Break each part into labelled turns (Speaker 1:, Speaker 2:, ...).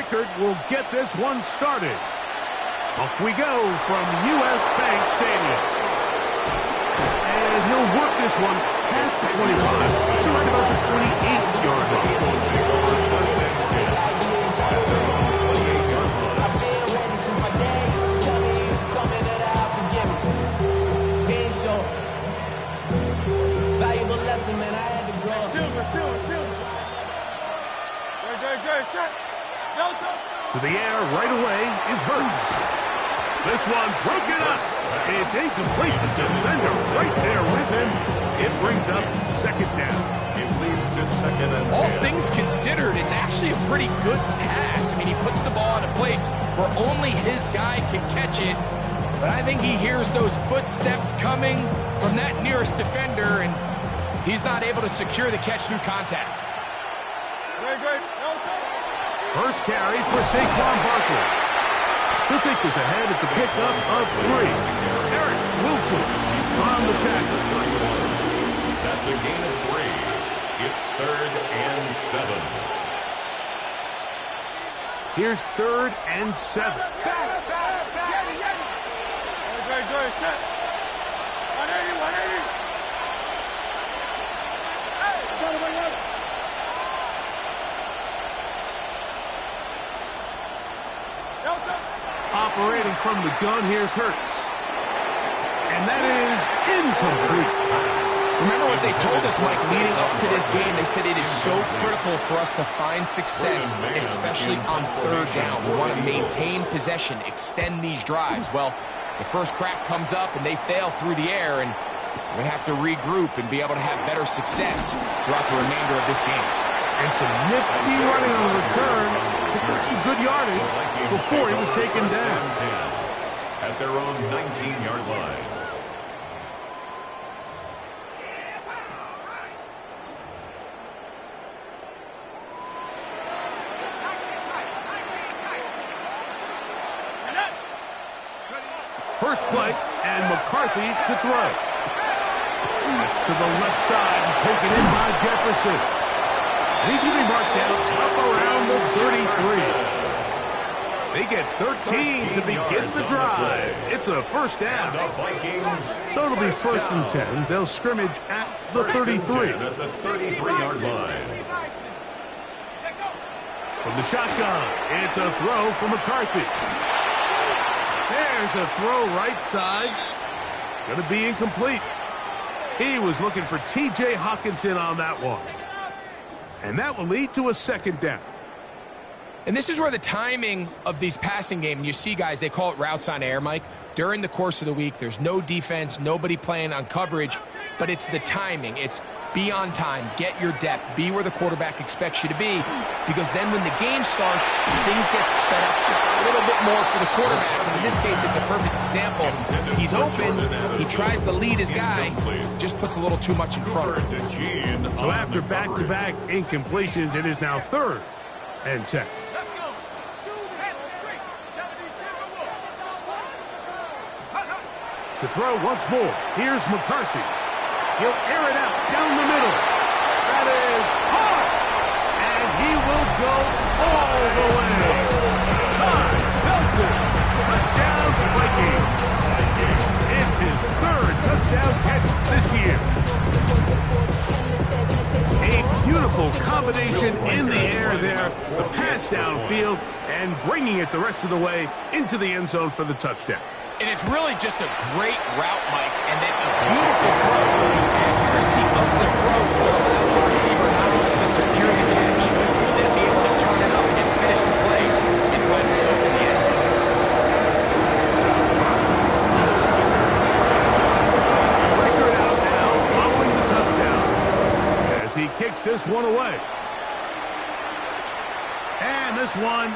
Speaker 1: record will get this one started. Off we go from U.S. Bank Stadium. And he'll work this one past the 25 to right about the 28-yard line. To the air right away is Hurts. This one broken up. It's incomplete. The defender right there with him. It brings up second down. It leads to second and 10.
Speaker 2: All things considered, it's actually a pretty good pass. I mean, he puts the ball in a place where only his guy can catch it. But I think he hears those footsteps coming from that nearest defender, and he's not able to secure the catch through contact.
Speaker 1: First carry for Saquon Barkley. He'll take this ahead. It's a pickup of 3. Eric Wilson, he's on the tackle.
Speaker 3: That's a gain of 3. It's 3rd and 7.
Speaker 1: Here's 3rd and 7. Operating from the gun, here's Hurts. And that is incomplete.
Speaker 2: Remember what they told us, Mike, leading up to this game? They said it is so critical for us to find success, especially on 3rd down. We want to maintain possession, extend these drives. Well, the first crack comes up and they fail through the air, and we have to regroup and be able to have better success throughout the remainder of this game.
Speaker 1: And some nifty running on the return. Picked up some good yardage before he was taken down.
Speaker 3: At their own 19-yard line.
Speaker 1: First play, and McCarthy to throw. That's to the left side and taken in by Jefferson. And he's going to be marked down up around the 33. They get 13 to begin the drive. It's a first down. So it'll be 1st and 10. They'll scrimmage at the 33.
Speaker 3: At the 33-yard line.
Speaker 1: From the shotgun, it's a throw for McCarthy. There's a throw right side. It's going to be incomplete. He was looking for T.J. Hockenson on that one. And that will lead to a second down.
Speaker 2: And this is where the timing of these passing games, you see guys, they call it routes on air, Mike. During the course of the week, there's no defense, nobody playing on coverage, but it's the timing. It's be on time, get your depth, be where the quarterback expects you to be, because then when the game starts, things get sped up just a little bit more for the quarterback. And in this case, it's a perfect example. He's open, he tries to lead his guy, just puts a little too much in front.
Speaker 1: So after back-to-back incompletions, it is now 3rd and 10. To throw once more, here's McCarthy. He'll air it out down the middle. That is hard. And he will go all the way. Todd Belton. Touchdown Vikings. It's his 3rd touchdown catch this year. A beautiful combination in the air there. The pass downfield and bringing it the rest of the way into the end zone for the touchdown.
Speaker 2: And it's really just a great route, Mike, and then a beautiful throw. Accuracy of the throws will allow the receiver not only to secure the catch, but then be able to turn it up and finish the play and find himself in the end zone.
Speaker 1: Record out now following the touchdown as he kicks this one away. And this one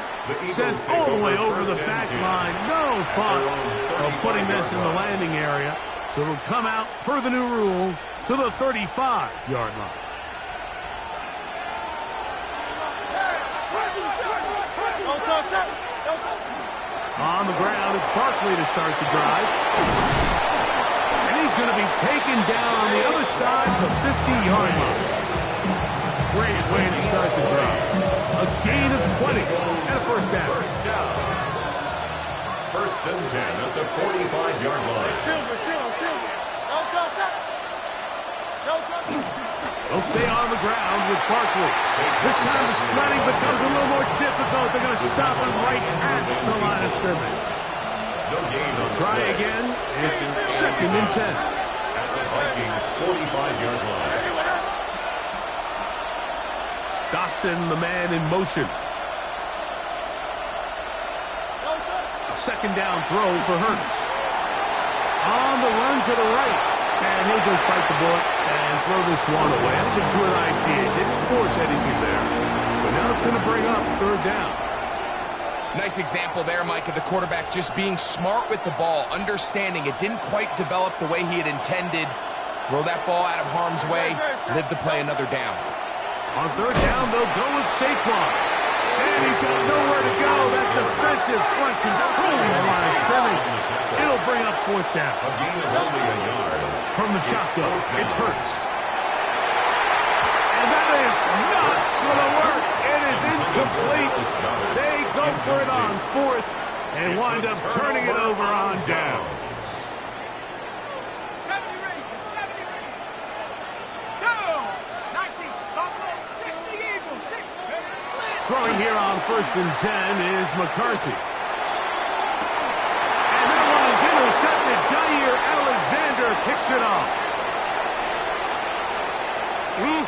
Speaker 1: sent all the way over the back line. No thought of putting this in the landing area. So it'll come out, per the new rule, to the 35-yard line. On the ground, it's Barkley to start the drive. And he's going to be taken down on the other side of the 50-yard line. Great way to start the drive. a gain of 20 and a first down.
Speaker 3: First down. First and 10 at the 45-yard line.
Speaker 1: They'll stay on the ground with Barkley. This time the sledding becomes a little more difficult. They're going to stop him right at the line of scrimmage.
Speaker 3: No gain.
Speaker 1: They'll try again. It's second and 10.
Speaker 3: At the Vikings' 45-yard line.
Speaker 1: Dotson, the man in motion. A second down throw for Hurts. On the run to the right. And he'll just bite the bullet and throw this one away. That's a good idea. Didn't force anything there. But now it's going to bring up third down.
Speaker 2: Nice example there, Mike, of the quarterback just being smart with the ball, understanding it didn't quite develop the way he had intended. Throw that ball out of harm's way, live to play another down.
Speaker 1: On third down, they'll go with Saquon. And he's got nowhere to go. That defensive front controlling the line of scrimmage. It'll bring up fourth down.
Speaker 3: A gain of only a yard.
Speaker 1: From the shotgun, it hurts. And that is not going to work. It is incomplete. They go for it on fourth and wind up turning it over on down. Throwing here on first and 10 is McCarthy. And that one is intercepted. Jair Alexander picks it off.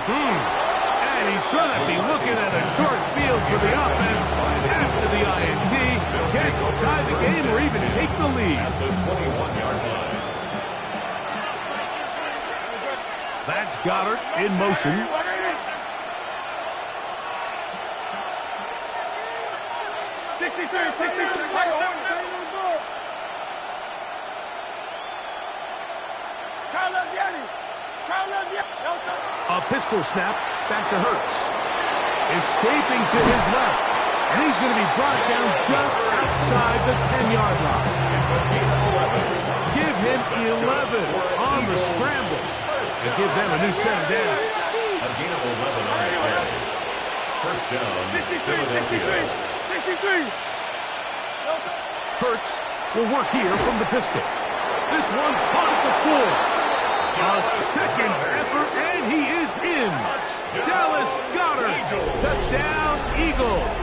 Speaker 1: And he's going to be looking at a short field for the offense after the INT. Can't tie the game or even take the lead.
Speaker 3: At the 21-yard line.
Speaker 1: That's Goddard in motion. A pistol snap back to Hurts. Escaping to his left. And he's going to be brought down just outside the 10-yard line.
Speaker 3: It's a gain of 11.
Speaker 1: Give him 11 on the scramble. And give them a new set of down.
Speaker 3: A gain of 11 on the play. First down, Philadelphia.
Speaker 1: Hurts will work here from the pistol. This one caught at the floor. A second effort, and he is in. Dallas Goedert. Touchdown, Eagles.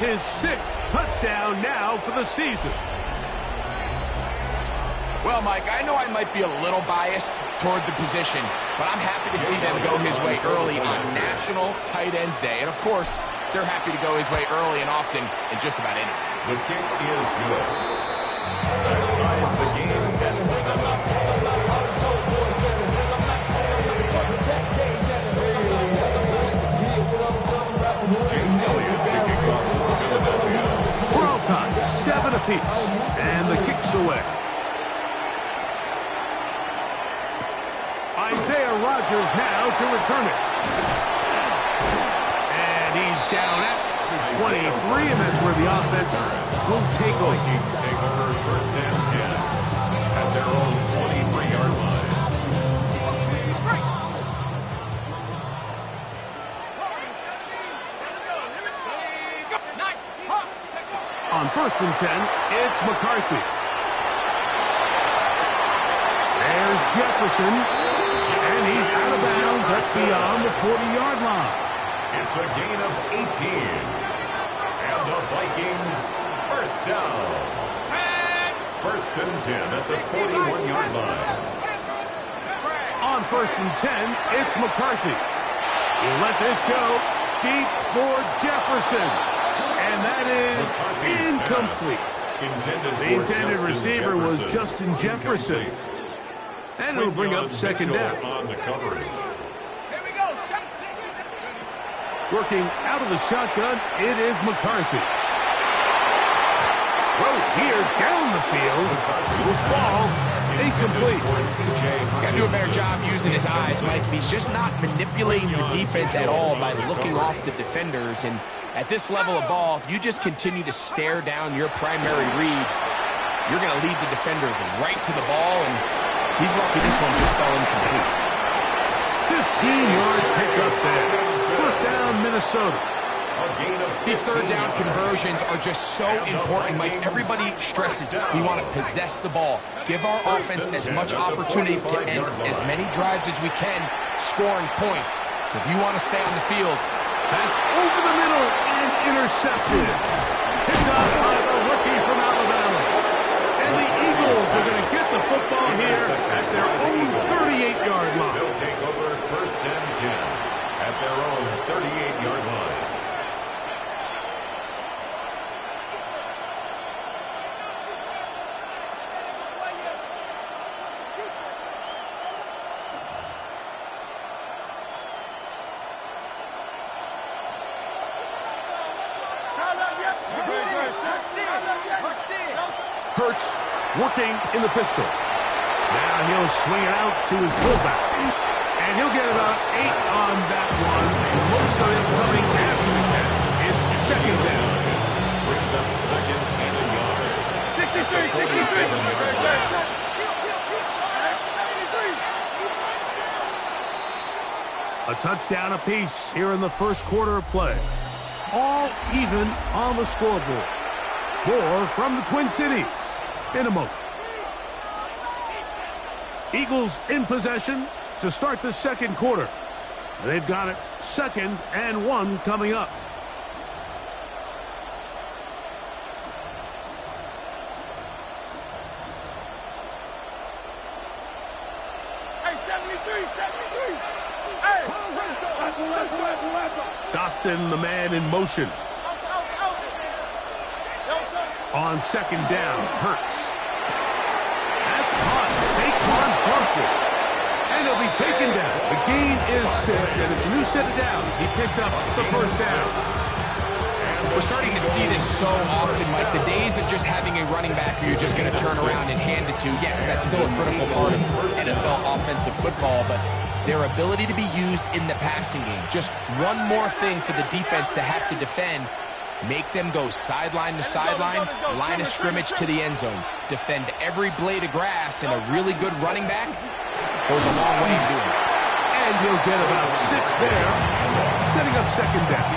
Speaker 1: His 6th touchdown now for the season.
Speaker 2: Well, Mike, I know I might be a little biased toward the position, but I'm happy to see them go his way early on National Tight Ends Day. And, of course, they're happy to go his way early and often in just about any.
Speaker 3: The kick is good. That ties the game at 7.
Speaker 1: We're all tied, 7 apiece, and the kick's away. Isaiah Rodgers now to return it. And he's down at the 23, and that's where the offense will take over.
Speaker 3: Vikings take over first and 10 at their own 23-yard line.
Speaker 1: On first and 10, it's McCarthy. There's Jefferson, and he's out of bounds at beyond the 40-yard line.
Speaker 3: It's a gain of 18. And the Vikings, first down. First and 10 at the 41-yard line.
Speaker 1: On first and 10, it's McCarthy. He'll let this go deep for Jefferson. And that is incomplete. The intended receiver was Justin Jefferson. And it'll bring up second down.
Speaker 3: On the coverage.
Speaker 1: Working out of the shotgun, it is McCarthy. Throw here down the field. Will fall incomplete.
Speaker 2: He's got to do a better job using his eyes, Mike. He's just not manipulating the defense at all by looking off the defenders. And at this level of ball, if you just continue to stare down your primary read, you're going to lead the defenders right to the ball, and he's lucky this one just fell incomplete.
Speaker 1: 15-yard pickup there. First down, Minnesota.
Speaker 2: These third down conversions are just so important, Mike. Everybody stresses we want to possess the ball, give our offense as much opportunity to end as many drives as we can, scoring points. So if you want to stay on the field,
Speaker 1: that's over the middle and intercepted. Picked up by the rookie from Alabama. And the Eagles are going to get the football here at their own 38-yard line.
Speaker 3: They'll take over first and 10 at their own 38-yard line.
Speaker 1: Hurts working in the pistol. Now he'll swing it out to his fullback. And he'll get about 8 on that one. Most of it coming after the catch. It's second down.
Speaker 3: Brings up second and a yard. 47-yard line.
Speaker 1: A touchdown apiece here in the first quarter of play. All even on the scoreboard. More from the Twin Cities in a moment. Eagles in possession to start the second quarter. They've got it 2nd and 1 coming up. Dotson, the man in motion. On second down, Hurts. That's caught. Saquon bumped it. And he'll be taken down. The gain is 6, and it's a new set of downs. He picked up the first down.
Speaker 2: we're starting to see this so often, Mike. The days of just having a running back who you're just going to turn around and hand it to, yes, that's still a critical part of NFL offensive football, but their ability to be used in the passing game, just one more thing for the defense to have to defend. Make them go sideline to sideline, line of scrimmage to the end zone. Defend every blade of grass, and a really good running back goes a long way in doing it.
Speaker 1: And he'll get about 6 there, setting up second down.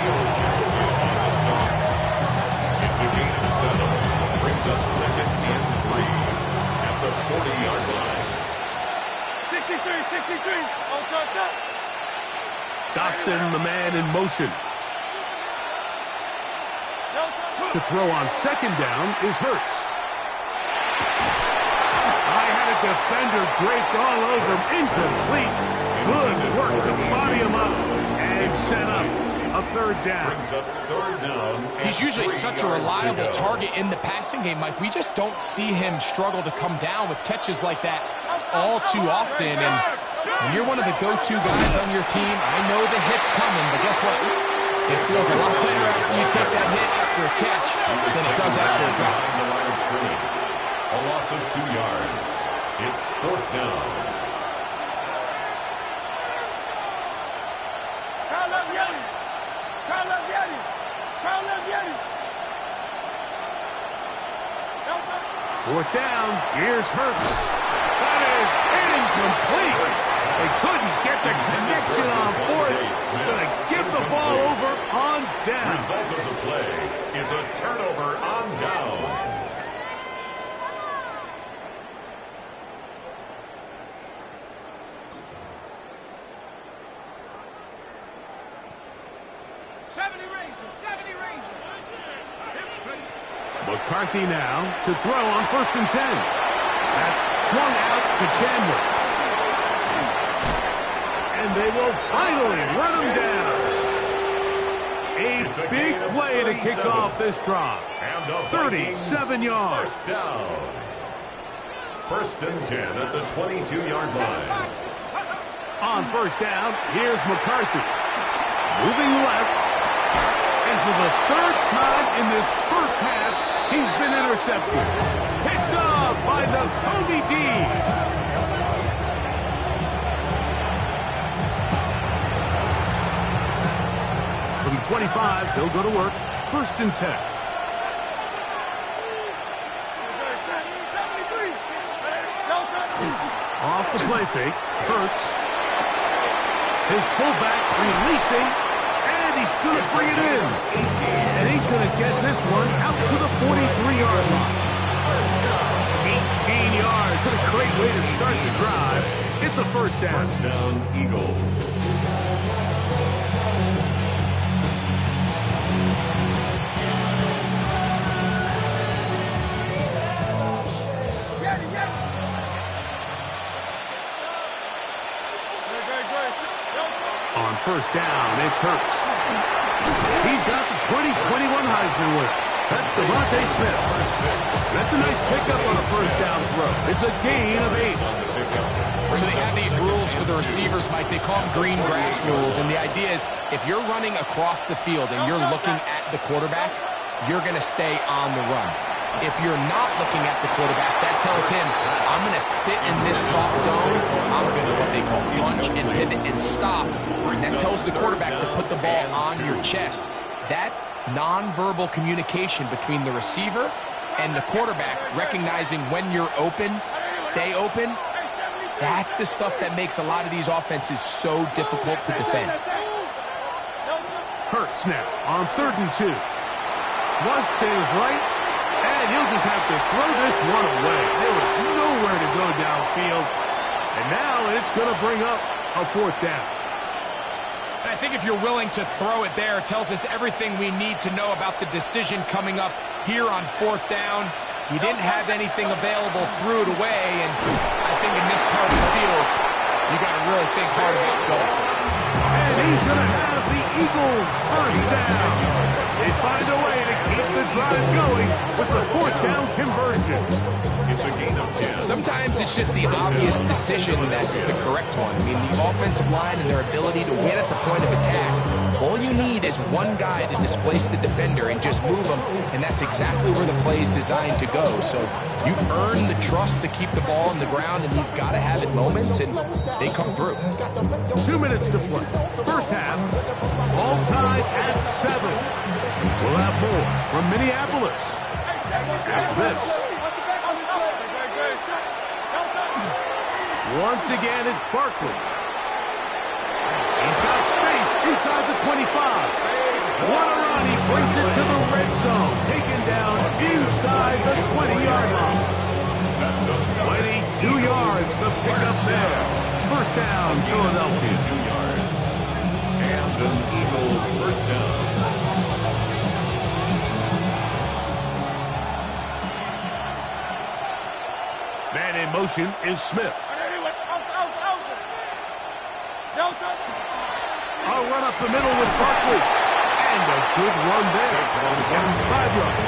Speaker 3: It's a gain of 7. Brings up second and 3 at the 40-yard line.
Speaker 4: 63. All touch up.
Speaker 1: Dotson, the man in motion. To throw on second down is Hurts. I had a defender draped all over him. Incomplete. Good work to body him up and set up a third down.
Speaker 3: Brings up third down.
Speaker 2: He's usually such a reliable target in the passing game, Mike. We just don't see him struggle to come down with catches like that all too often. And when you're one of the go-to guys on your team, I know the hit's coming, but guess what? It feels a lot better after you take that hit after a catch than it does after a drop.
Speaker 3: The line of scrimmage. A loss of 2 yards. It's fourth down.
Speaker 1: Fourth down. Here's Hurts. That is incomplete. They couldn't get the connection on fourth. Going to give the ball over on down.
Speaker 3: Result of the play is a turnover on downs.
Speaker 1: McCarthy now to throw on 1st and 10. That's swung out to Chandler. And they will finally run him down. A big play to kick off this drive. 37 yards.
Speaker 3: First down. 1st and 10 at the 22-yard line.
Speaker 1: On 1st down, here's McCarthy. Moving left. And for the 3rd time in this first half, he's been intercepted. Picked off by the Kobe D. From 25, they'll go to work. 1st and 10. Off the play fake. Hurts. His fullback releasing. And and he's going to bring it in. And he's going to get this one out to the 43-yard line. 18 yards. What a great way to start the drive. It's a first down.
Speaker 3: First down, Eagles.
Speaker 1: On first down, it's Hurts. He's got the 2021 Heisman winner. That's Devontae Smith. That's a nice pickup on a first down throw. It's a gain of 8.
Speaker 2: So they have these rules for the receivers, Mike. They call them green grass rules. And the idea is if you're running across the field and you're looking at the quarterback, you're going to stay on the run. If you're not looking at the quarterback, that tells him, I'm going to sit in this soft zone. I'm going to what they call punch and pivot and stop. And that tells the quarterback to put the ball on your chest. That nonverbal communication between the receiver and the quarterback, recognizing when you're open, stay open, that's the stuff that makes a lot of these offenses so difficult to defend.
Speaker 1: Hurts now on 3rd and 2. Flush to his right. And he'll just have to throw this one away. There was nowhere to go downfield. And now it's going to bring up a 4th down.
Speaker 2: I think if you're willing to throw it there, it tells us everything we need to know about the decision coming up here on 4th down. He didn't have anything available, threw it away, and I think in this part of the field, you got to really think hard about going for it.
Speaker 1: And he's going to have the Eagles first down. They find a way to keep the drive going with the 4th down conversion.
Speaker 3: It's a gain of 10.
Speaker 2: Sometimes it's just the obvious decision that's the correct one. I mean, the offensive line and their ability to win at the point of attack, all you need is one guy to displace the defender and just move them, and that's exactly where the play is designed to go. So you earn the trust to keep the ball on the ground, and he's got to have it moments, and they come through.
Speaker 1: 2 minutes to play. First half, all tied at 7. We'll have more from Minneapolis after this. Once again, it's Barkley. He's got space inside the 25. What a run. He brings it to the red zone. Taken down inside the 20-yard line. 22 yards, the pickup there. First down, Philadelphia.
Speaker 3: 2 yards. And an Eagle first down.
Speaker 1: Man in motion is Smith. I'll run up the middle with Barkley. And a good run there. 5 yards.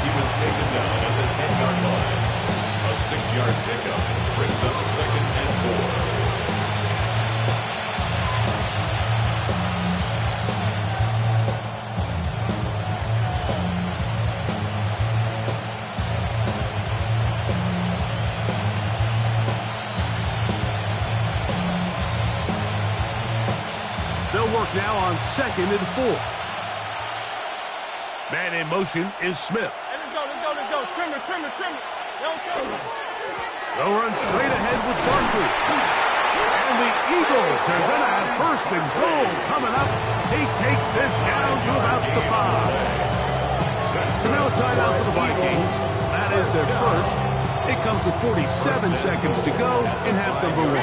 Speaker 3: He was taken down at the 10-yard line. A 6-yard pickup brings up 2nd and 4.
Speaker 1: Work now on 2nd and 4. Man in motion is Smith.
Speaker 4: Let's go. Trim it.
Speaker 1: They'll run straight ahead with Barkley. And the Eagles are going to have 1st and goal coming up. He takes this down to about the 5. So now a timeout for the Vikings. That is their first. It comes with 47 seconds to go in half number 1.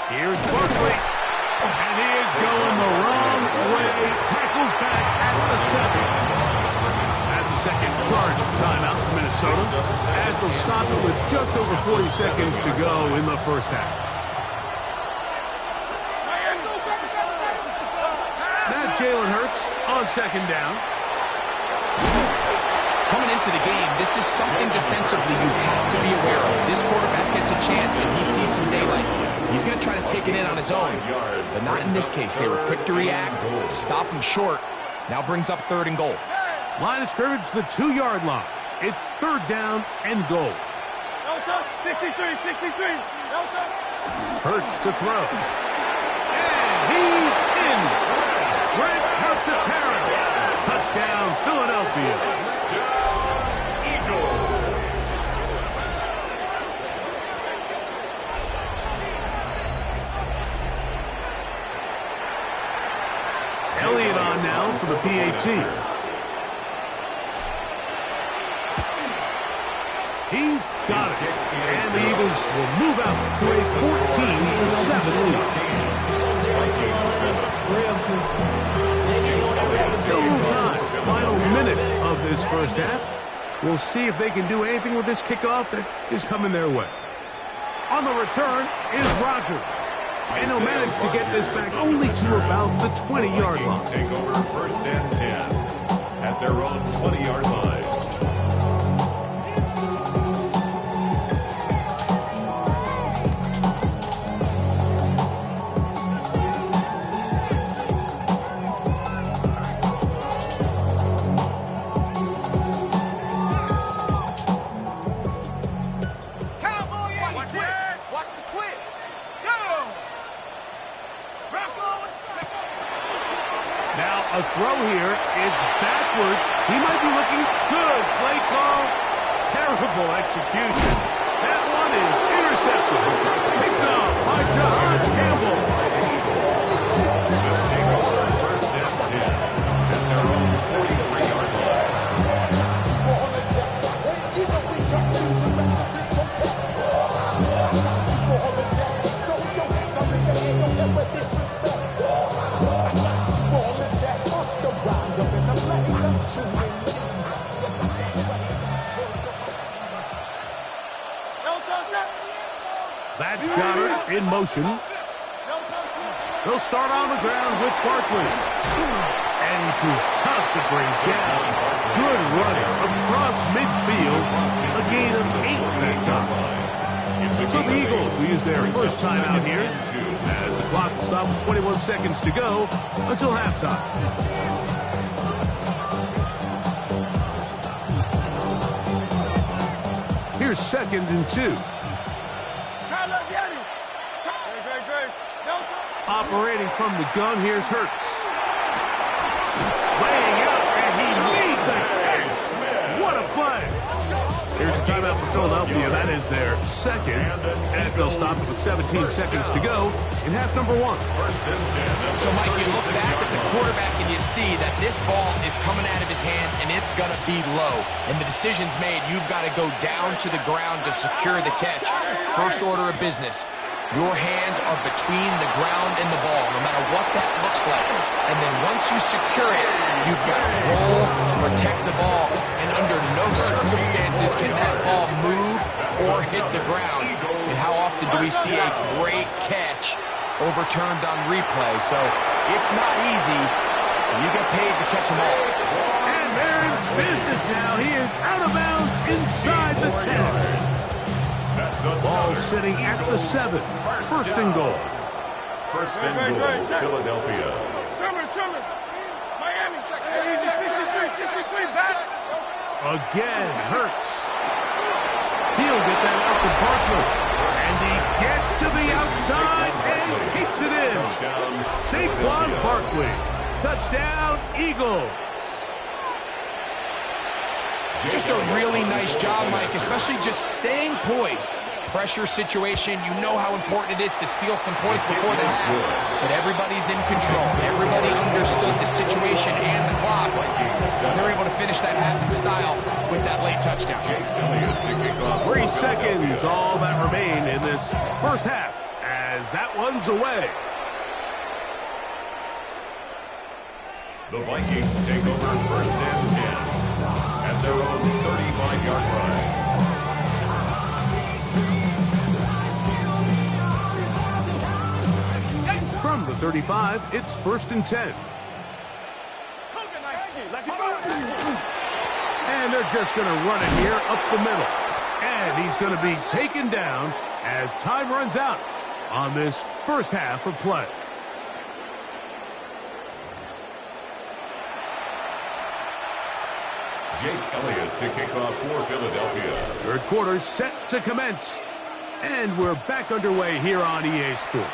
Speaker 1: Here's Barkley, and he is going the wrong way. Tackled back at the 7. That's the second charge timeout for Minnesota, as they'll stop it with just over 40 seconds to go in the first half. Now Jalen Hurts on 2nd down.
Speaker 2: Coming into the game, this is something defensively you have to be aware of. This quarterback gets a chance and he sees some daylight. He's going to try to take it in on his own, but not in this case. They were quick to react, stop him short. Now brings up 3rd and goal.
Speaker 1: Line of scrimmage, the 2-yard line. It's 3rd down and goal.
Speaker 4: 63.
Speaker 1: Hurts to throw. And he's in. Grant Calcaterra. Touchdown, Philadelphia. for the PAT. He's got it. And the Eagles will move out to a 14-7 lead. Still time. Final minute of this first half. We'll see if they can do anything with this kickoff that is coming their way. On the return is Rogers. And he'll manage to get this back only to about the 20-yard line.
Speaker 3: Take over 1st and 10 at their own 20-yard line.
Speaker 1: A throw here. It's backwards. He might be looking good. Play call. Terrible execution. That one is intercepted. Picked off by Jahan Campbell.
Speaker 3: Take over 1st and 10 at their own 43-yard line.
Speaker 1: That's Goddard in motion. He'll start on the ground with Barkley. And he proves tough to bring down. Good running across midfield. A gain of 8 that time. So the Eagles will use their first time out here as the clock will stop with 21 seconds to go until halftime. Here's 2nd and 2. Operating from the gun, here's Hurts. Laying out, and he leads the catch. What a play. Here's a timeout for Philadelphia. That is their second, as they'll stop it with 17 seconds to go in half number 1.
Speaker 2: So, Mike, you look back at the quarterback and you see that this ball is coming out of his hand and it's going to be low. And the decision's made. You've got to go down to the ground to secure the catch. First order of business. Your hands are between the ground and the ball, no matter what that looks like. And then once you secure it, you've got to roll, protect the ball, and under no circumstances can that ball move or hit the ground. And how often do we see a great catch overturned on replay? So it's not easy. You get paid to catch them all.
Speaker 1: And they're in business now. He is out of bounds inside the 10. Ball sitting at the 7. 1st and goal.
Speaker 3: 1st and goal, Philadelphia.
Speaker 4: Miami.
Speaker 1: Again, Hurts. He'll get that out to Barkley. And he gets to the outside and takes it in. Saquon Barkley. Touchdown, Eagles.
Speaker 2: Just a really nice job, Mike, especially just staying poised. Pressure situation, you know how important it is to steal some points before the half. But everybody's in control. Everybody understood the situation and the clock. And they're able to finish that half in style with that late touchdown.
Speaker 1: 3 seconds, all that remain in this first half as that one's away.
Speaker 3: The Vikings take over 1st and 10 at their own 35-yard line.
Speaker 1: From the 35, it's 1st and 10. And they're just going to run it here up the middle. And he's going to be taken down as time runs out on this first half of play.
Speaker 3: Jake Elliott to kick off for Philadelphia.
Speaker 1: Third quarter set to commence. And we're back underway here on EA Sports.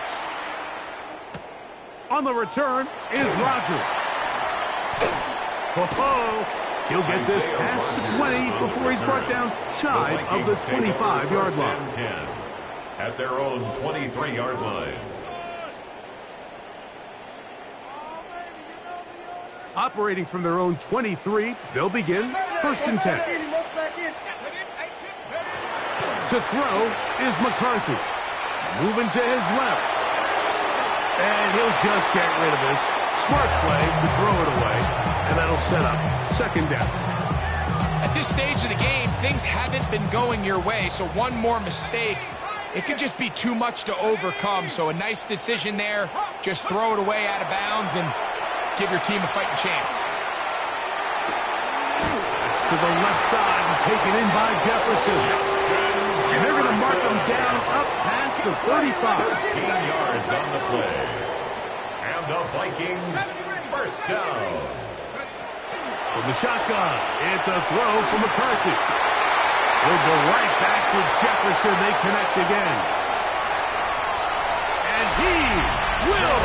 Speaker 1: On the return is Rogers. He'll get this past the 20 before he's brought down shy of the 25-yard line.
Speaker 3: 10 at their own 23-yard line.
Speaker 1: Operating from their own 23, they'll begin 1st and 10. To throw is McCarthy. Moving to his left. And he'll just get rid of this. Smart play to throw it away. And that'll set up 2nd down.
Speaker 2: At this stage of the game, things haven't been going your way, so one more mistake, it could just be too much to overcome. So a nice decision there. Just throw it away out of bounds and give your team a fighting chance.
Speaker 1: That's to the left side and taken in by Jefferson. And they're going to mark him down up past the 35.
Speaker 3: 13 yards on the play. And the Vikings, 1st down.
Speaker 1: From the shotgun, it's a throw for McCarthy. He'll go right back to Jefferson. They connect again. And he will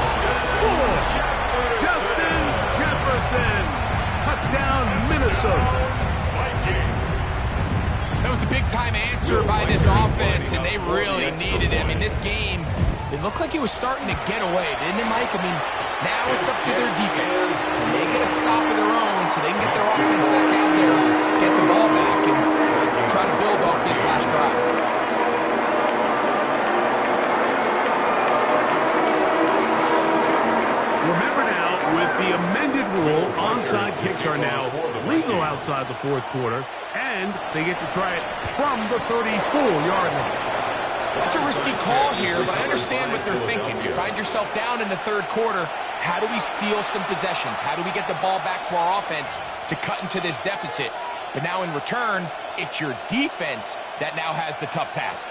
Speaker 1: score. Justin Jefferson. Touchdown, Minnesota.
Speaker 2: That was a big-time answer by this offense, and they really needed it. I mean, this game, it looked like it was starting to get away, didn't it, Mike? I mean, now it's up to their defense. Can they get a stop of their own so they can get their offense back out there, get the ball back, and try to build off this last drive?
Speaker 1: Remember now, with the amended rule, onside kicks are now legal outside the 4th quarter, and they get to try it from the 34-yard line.
Speaker 2: That's a risky call here, but I understand what they're thinking. You find yourself down in the 3rd quarter. How do we steal some possessions? How do we get the ball back to our offense to cut into this deficit? But now in return, it's your defense that now has the tough task.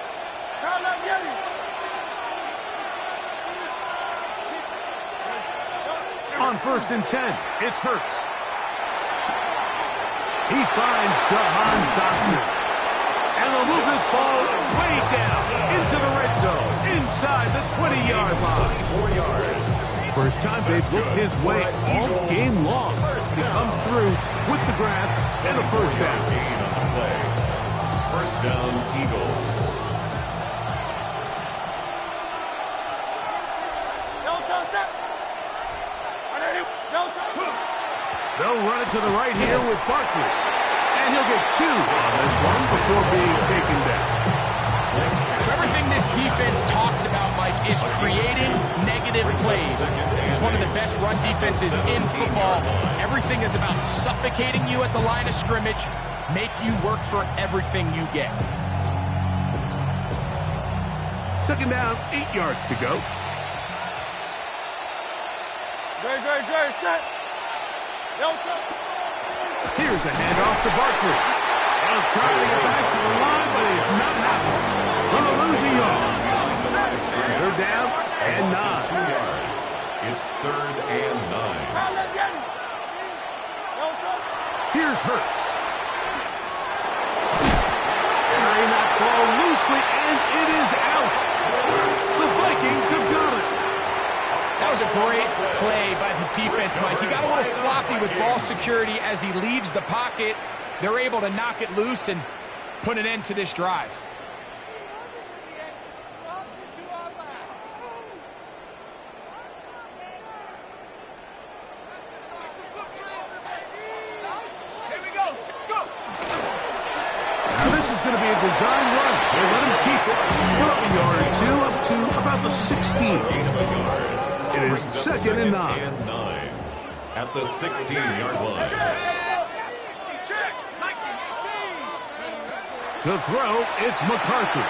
Speaker 1: On 1st and 10, it's Hurts. He finds Jahan Dotson. And they'll move this ball way down into the red zone, inside the 20-yard line.
Speaker 3: 4 yards.
Speaker 1: First time they've looked his way all game long. He comes through with the grab and a 1st down.
Speaker 3: Gain on the play. 1st down, Eagles.
Speaker 1: They'll run it to the right here with Barkley. And he'll get 2 on this one before being taken down.
Speaker 2: So everything this defense talks about, Mike, is creating negative plays. It's one of the best run defenses in football. Everything is about suffocating you at the line of scrimmage, make you work for everything you get.
Speaker 1: 2nd down, 8 yards to go.
Speaker 4: Dre, set.
Speaker 1: Here's a handoff to Barkley. He'll try to get back to the line, but he's not happening. Gonna lose a yard. 3rd down and 9.
Speaker 3: 2 yards. It's 3rd and 9.
Speaker 1: Here's Hurts. Carrying that ball loosely, and it is out. The Vikings have got it.
Speaker 2: That was a great play by the defense, Mike. He got a little sloppy with ball security as he leaves the pocket. They're able to knock it loose and put an end to this drive.
Speaker 1: Now this is going to be a design run. So let him keep it for a yard or 2 up to about the 16. It is 2nd and 9.
Speaker 3: At the 16-yard line.
Speaker 1: To throw, it's McCarthy.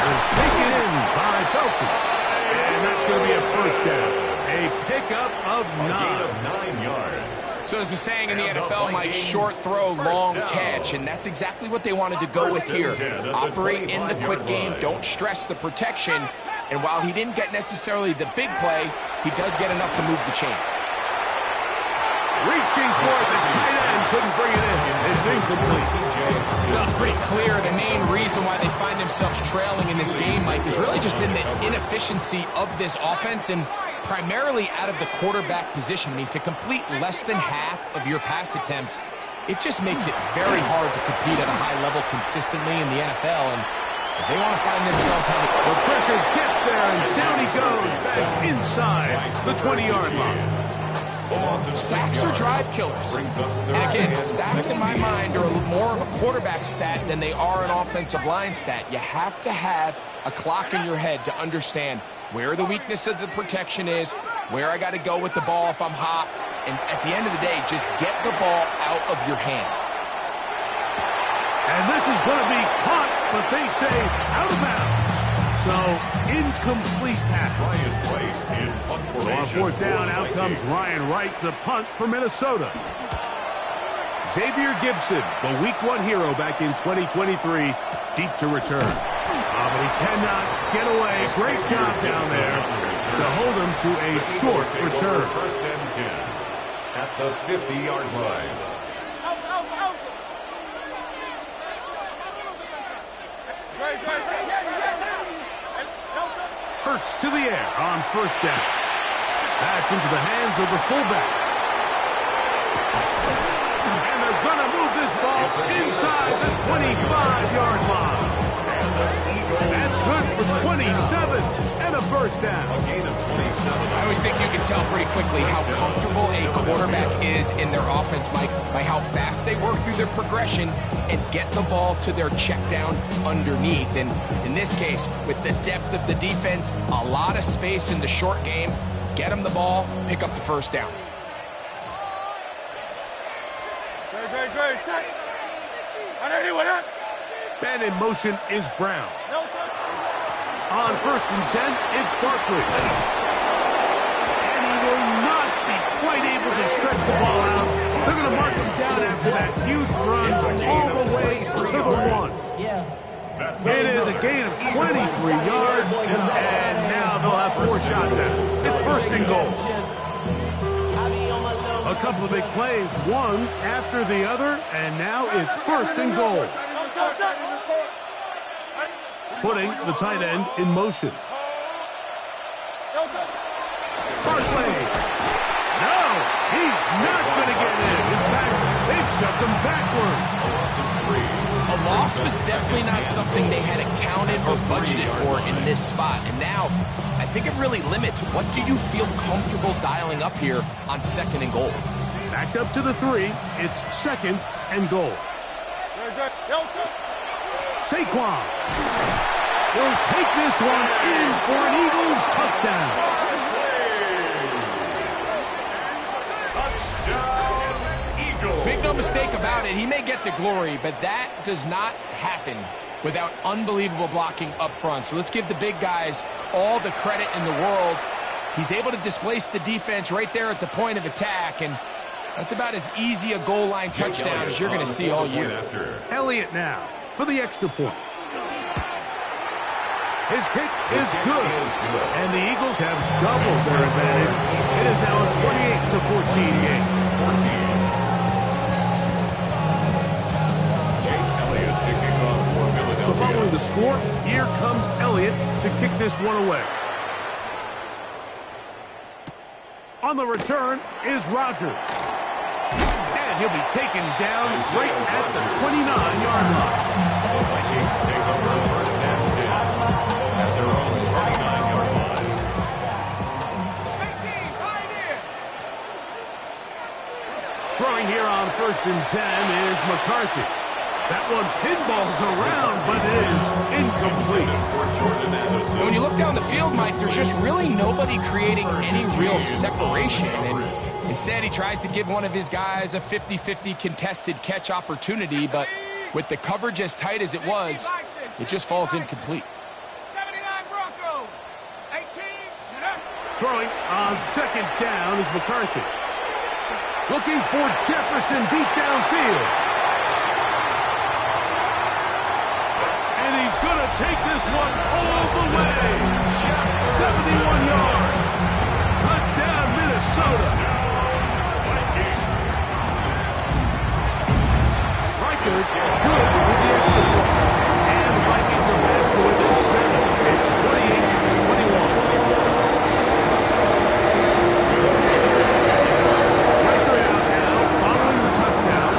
Speaker 1: It's taken in by Felton. And that's going to be a 1st down. A pickup of 9.
Speaker 3: Gain of 9 yards.
Speaker 2: So there's a saying in the NFL, Mike, short throw, long catch, and that's exactly what they wanted to go with here. Operate in the quick game, don't stress the protection, and while he didn't get necessarily the big play, he does get enough to move the chains.
Speaker 1: Reaching for it, the tight end couldn't bring it in. It's incomplete.
Speaker 2: Well, it's pretty clear the main reason why they find themselves trailing in this game, Mike, has really just been the inefficiency of this offense and primarily out of the quarterback position. I mean, to complete less than half of your pass attempts, it just makes it very hard to compete at a high level consistently in the NFL. And if they want to find themselves having...
Speaker 1: The pressure gets there, and down he goes back inside the 20-yard line.
Speaker 2: Sacks are drive killers. And again, sacks in my mind are more of a quarterback stat than they are an offensive line stat. You have to have a clock in your head to understand where the weakness of the protection is, where I got to go with the ball if I'm hot, and at the end of the day, just get the ball out of your hand.
Speaker 1: And this is going to be caught, but they say out of bounds. So, incomplete pass.
Speaker 3: Ryan Wright in punt
Speaker 1: So on
Speaker 3: formation.
Speaker 1: fourth down, out comes Ryan Wright to punt for Minnesota. Xavier Gibson, the Week 1 hero back in 2023, deep to return. But he cannot get away. Great job down there to hold him to a short return.
Speaker 3: First and 10 at the 50-yard line.
Speaker 1: Hurts to the air on first down. That's into the hands of the fullback. And they're going to move this ball inside the 25-yard line. That's good for 27 and a first down.
Speaker 3: A gain of 27.
Speaker 2: I always think you can tell pretty quickly how comfortable a quarterback is in their offense, Mike, by how fast they work through their progression and get the ball to their check down underneath. And in this case, with the depth of the defense, a lot of space in the short game, get them the ball, pick up the first down.
Speaker 1: Man in motion is Brown. On first and 10, it's Barkley. And he will not be quite able to stretch the ball out. They're going to mark him down after that huge run all the way to the one. It is a gain of 23 yards, and now they'll have 4 shots at it. It's first and goal. A couple of big plays, one after the other, and now it's first and goal. Putting the tight end in motion. Barkley. No, he's not going to get in. In fact, they've shoved him backwards.
Speaker 2: A loss was definitely not something they had accounted or budgeted for in this spot. And now, I think it really limits what do you feel comfortable dialing up here on second and goal.
Speaker 1: Backed up to the 3. It's second and goal. Saquon will take this one in for an Eagles touchdown.
Speaker 3: Touchdown, Eagles.
Speaker 2: Make no mistake about it, he may get the glory, but that does not happen without unbelievable blocking up front. So let's give the big guys all the credit in the world. He's able to displace the defense right there at the point of attack, and that's about as easy a goal line touchdown as you're going to see all year.
Speaker 1: Elliott now for the extra point. His kick is good, and the Eagles have doubled their advantage. It is now a 28-14 game. So following the score, here comes Elliott to kick this one away. On the return is Rodgers. And he'll be taken down right at the 29-yard line.
Speaker 3: The Vikings take over first and 10 at their own 29-yard line.
Speaker 1: Throwing here on first and 10 is McCarthy. That one pinballs around, but it is incomplete.
Speaker 2: And when you look down the field, Mike, there's just really nobody creating any real separation. And instead, he tries to give one of his guys a 50-50 contested catch opportunity, but with the coverage as tight as it was, it just falls incomplete.
Speaker 4: 79 Broncos. 18.
Speaker 1: Throwing on second down is McCarthy. Looking for Jefferson deep downfield. And he's going to take this one all the way. 71 yards. Touchdown, Minnesota. Reichert good with the extra point. And the Vikings are back to within 7. It's 28-21. Reichert out now following the touchdown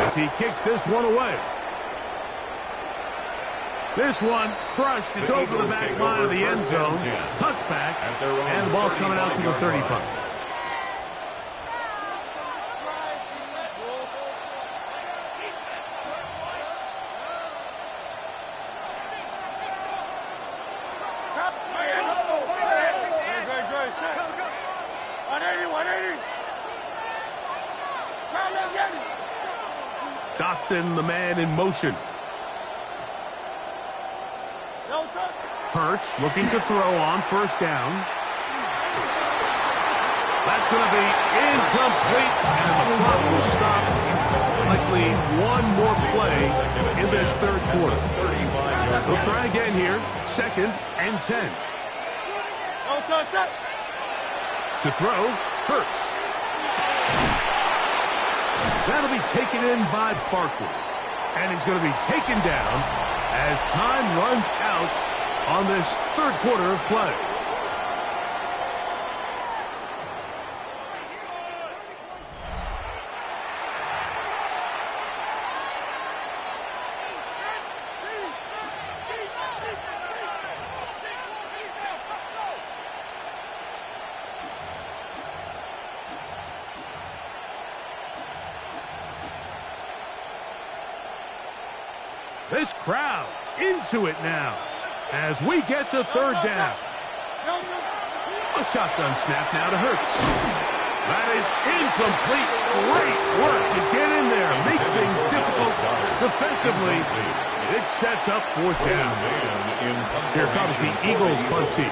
Speaker 1: as he kicks this one away. This one crushed. It's over the back line of the end zone. Touchback. And the ball's coming out to the 35. Watson, the man in motion. Hurts looking to throw on first down. That's going to be incomplete, and the clock will stop. Likely one more play in this third quarter. They'll try again here. 2nd and 10. To throw, Hurts. That'll be taken in by Barkley. And he's going to be taken down as time runs out on this third quarter of play. This crowd into it now as we get to third down. A shotgun snap now to Hurts. That is incomplete. Great work to get in there, make things difficult defensively. It sets up fourth down. Here comes the Eagles punt team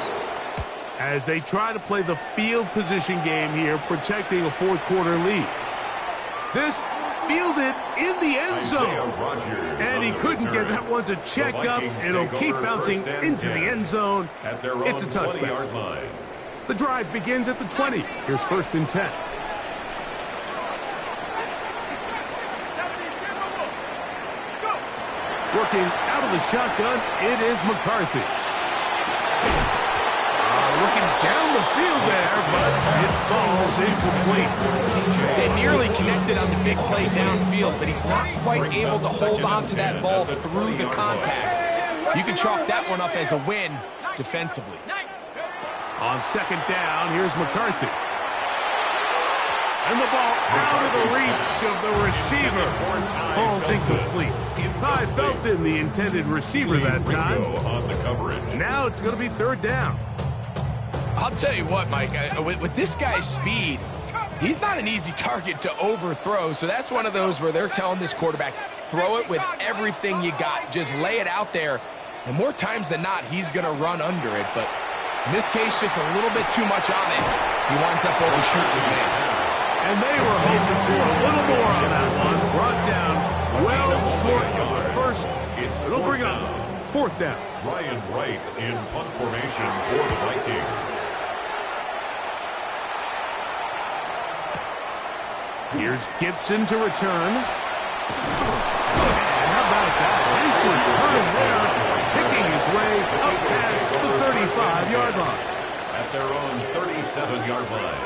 Speaker 1: as they try to play the field position game here, protecting a fourth quarter lead. This fielded in the end zone, and he couldn't get that one to check up. It'll keep bouncing into the end zone. It's a touchback. The drive begins at the 20. Here's 1st and 10. Working out of the shotgun, it is McCarthy. Looking down the field there, but it falls incomplete.
Speaker 2: They nearly connected on the big play downfield, but he's not quite able to hold on to that ball through the contact. You can chalk that one up as a win defensively.
Speaker 1: On 2nd down, here's McCarthy. And the ball out of the reach of the receiver. Falls incomplete. Ty Felton, the intended receiver that time. Now it's going to be 3rd down.
Speaker 2: I'll tell you what, Mike, with this guy's speed, he's not an easy target to overthrow. So that's one of those where they're telling this quarterback, throw it with everything you got. Just lay it out there. And more times than not, he's going to run under it. But in this case, just a little bit too much on it. He winds up overshooting his man.
Speaker 1: And they were hoping for a little more on that one. Brought down well short of the first. It'll bring up 4th down.
Speaker 3: Ryan Wright in punt formation for the Vikings.
Speaker 1: Here's Gibson to return. And how about that? Nice return there, picking his way up past the 35-yard line.
Speaker 3: At their own 37-yard line.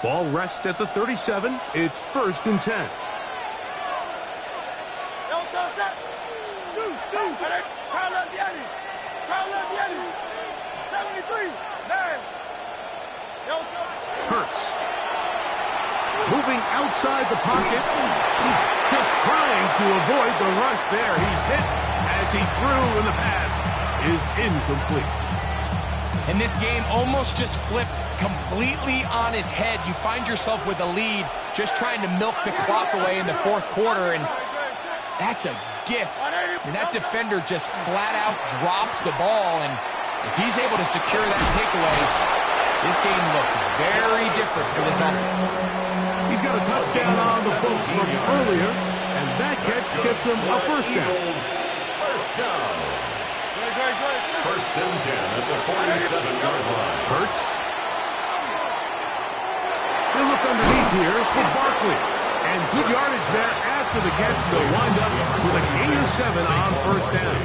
Speaker 1: Ball rests at the 37. It's 1st and 10. Hurts. Moving outside the pocket. Just trying to avoid the rush there. He's hit as he threw, and the pass is incomplete.
Speaker 2: And this game almost just flipped completely on his head. You find yourself with a lead, just trying to milk the clock away in the 4th quarter, and that's a gift. And that defender just flat out drops the ball, and if he's able to secure that takeaway, this game looks very different for this offense.
Speaker 1: He's got a touchdown on the books from earlier, and that catch gets him a 1st down.
Speaker 3: First down. 1st and 10 at the 47-yard line.
Speaker 1: Hurts. They look underneath here for Barkley. And good yardage there after the catch. They'll wind up with a gain of 7 on 1st down.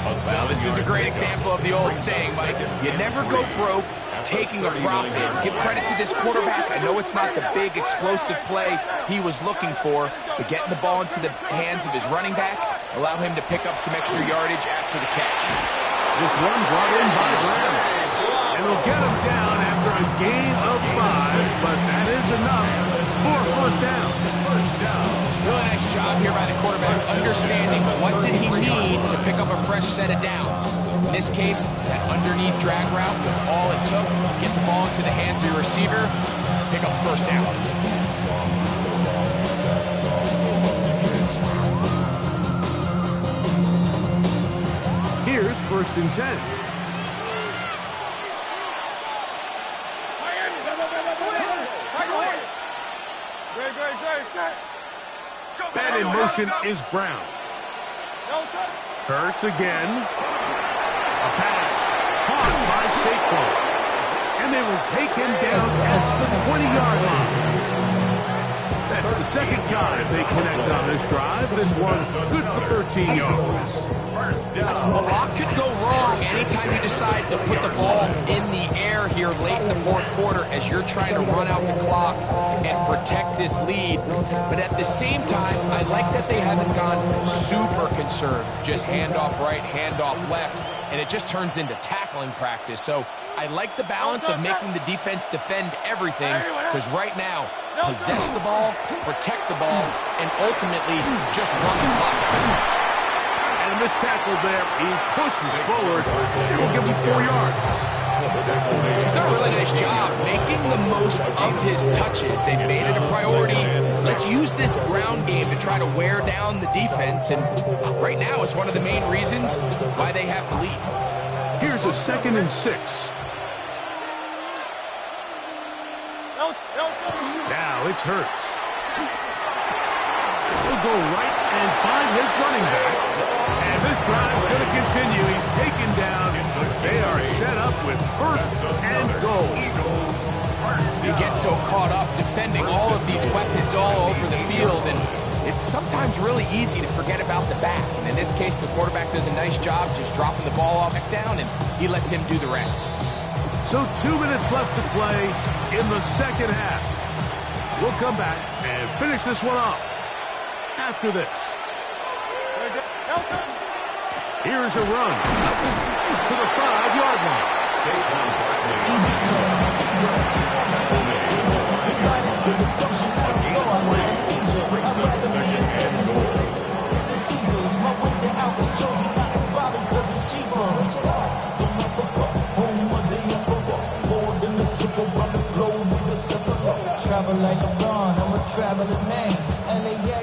Speaker 2: Well, this is a great example of the old saying, Mike. You never go broke taking a profit. Give credit to this quarterback. I know it's not the big explosive play he was looking for, but getting the ball into the hands of his running back allow him to pick up some extra yardage after the catch.
Speaker 1: This one brought in by Brown. And they'll get him down after a gain of 5, but that is enough for a 1st down.
Speaker 2: Really nice job here by the quarterback, understanding what did he need to pick up a fresh set of downs. In this case, that underneath drag route was all it took. Get the ball into the hands of your receiver, pick up 1st down.
Speaker 1: first and 10. And in motion is Brown. Hurts again. A pass. Caught by Saquon. And they will take him down at the 20-yard line. That's the second time they connect on this drive. This one's good for 13 yards.
Speaker 2: A lot could go wrong anytime you decide to put the ball in the air here late in the fourth quarter as you're trying to run out the clock and protect this lead. But at the same time, I like that they haven't gone super conserved. Just handoff right, handoff left, and it just turns into tackling practice. So I like the balance of making the defense defend everything, because right now, possess the ball, protect the ball, and ultimately just run the clock out.
Speaker 1: And a missed tackle there. He pushes forward. It will give him 4 yards.
Speaker 2: He's done a really nice job making the most of his touches. They've made it a priority. Let's use this ground game to try to wear down the defense. And right now, it's one of the main reasons why they have the lead.
Speaker 1: Here's a 2nd and 6. Now it's Hurts. He'll go right and find his running back. And this drive's going to continue. He's taken down. They are set up with first and goal.
Speaker 2: You get so caught up defending all of these weapons all over the field, and it's sometimes really easy to forget about the back. And in this case, the quarterback does a nice job just dropping the ball back down, and he lets him do the rest.
Speaker 1: So 2 minutes left to play in the second half. We'll come back and finish this one off after this. Here's a run to the 5-yard line.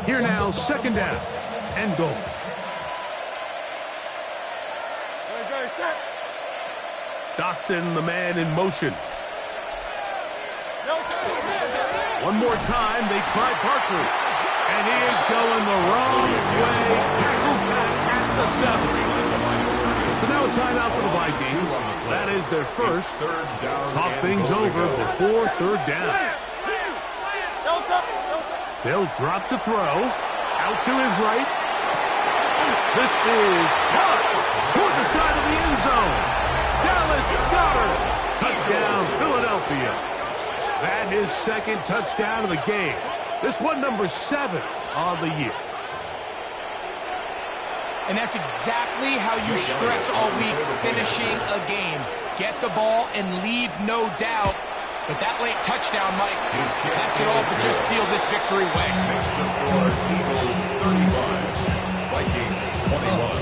Speaker 1: Here now, second down and goal. Dotson, the man in motion. One more time, they try Barkley. And he is going the wrong way. Tackled back at the 7. So now a timeout for the Vikings. That is their first. Talk things over before third down. They'll drop to throw. Out to his right. This is caught toward the side of the end zone. Dallas Goedert. Touchdown, Philadelphia. That is second touchdown of the game. This one number 7 on the year.
Speaker 2: And that's exactly how you stress all week, finishing a game. Get the ball and leave no doubt. But that late touchdown, Mike, that should also just seal this victory away.
Speaker 3: Makes the score Eagles 35, Vikings 21.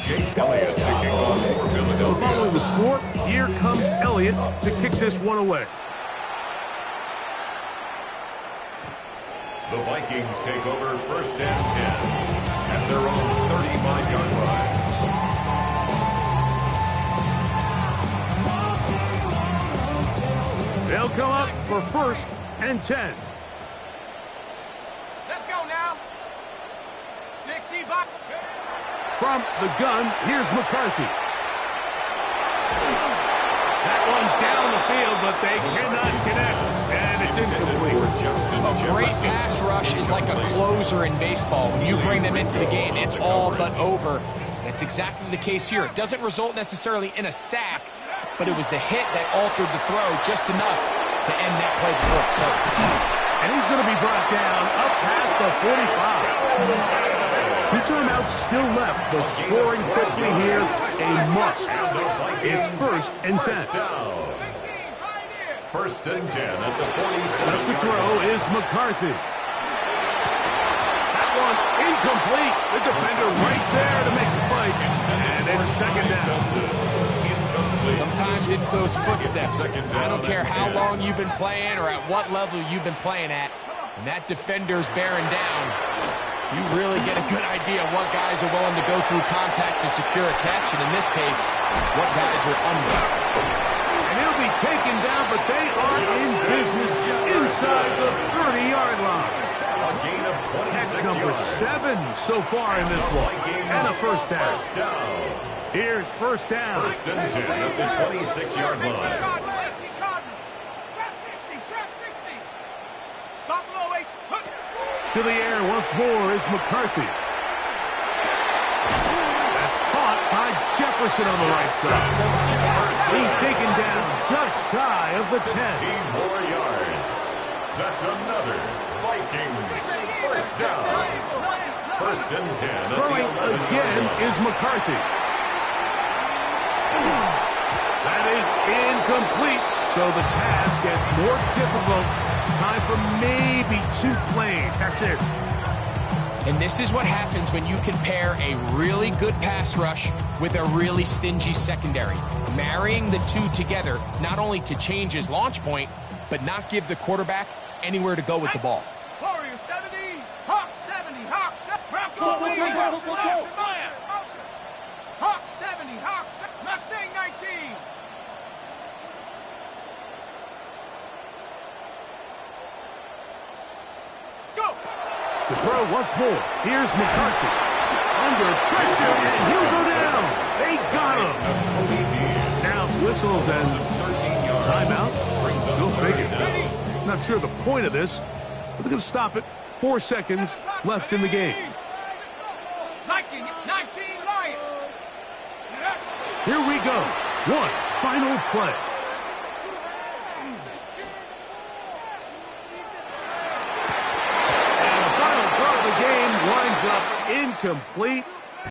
Speaker 3: Jake Elliott taking off for Philadelphia.
Speaker 1: So following the score, here comes Elliott to kick this one away.
Speaker 3: The Vikings take over first and 10 at their own 35-yard line.
Speaker 1: They'll come up for first and 10.
Speaker 4: Let's go now. 60 back.
Speaker 1: From the gun, here's McCarthy. That one down the field, but they cannot connect. And it's incomplete.
Speaker 2: A great pass rush is like a closer in baseball. When you bring them into the game, it's all but over. That's exactly the case here. It doesn't result necessarily in a sack, but it was the hit that altered the throw just enough to end that play before it started.
Speaker 1: And he's going to be brought down up past the 45. 2 timeouts still left, but scoring quickly here, a must. It's first and 10.
Speaker 3: First and 10 at the 47.
Speaker 1: Up to throw is McCarthy. That one incomplete. The defender right there to make the play. And it's second down.
Speaker 2: Sometimes it's those footsteps. I don't care how long you've been playing or at what level you've been playing at. When that defender's bearing down, You really get a good idea of what guys are willing to go through contact to secure a catch, and in this case, what guys are under.
Speaker 1: And he'll be taken down, but they are in business inside the 30-yard line.
Speaker 3: A gain of 26
Speaker 1: Catch number
Speaker 3: yards.
Speaker 1: 7 so far in this one. And a first down.
Speaker 3: First down.
Speaker 1: Here's first down.
Speaker 3: First and 10 at the 26-yard line.
Speaker 4: Trap 60. Buffalo 8.
Speaker 1: To the air once more is McCarthy. That's caught by Jefferson on the right side. He's taken down just shy of the 10.
Speaker 3: 16 more yards. That's another Vikings first down. First and 10 at the
Speaker 1: Throwing
Speaker 3: 11-yard
Speaker 1: again
Speaker 3: line.
Speaker 1: is McCarthy. That is incomplete, so the task gets more difficult. Time for maybe 2 plays. That's it.
Speaker 2: And this is what happens when you can pair a really good pass rush with a really stingy secondary. Marrying the two together, not only to change his launch point, but not give the quarterback anywhere to go with the ball.
Speaker 4: Warrior 70. Hawk 70. Hawk 70. Bronco 80. Hawk 70. Hawk 70. Mustang 19. Go.
Speaker 1: To throw once more. Here's McCarthy. Under pressure, and he'll go down. They got him. Now whistles and timeout. Go figure. Not sure the point of this, but they're going to stop it. 4 seconds left in the game.
Speaker 4: Viking 19 Lions.
Speaker 1: Here we go. One final play. And the final throw of the game winds up incomplete.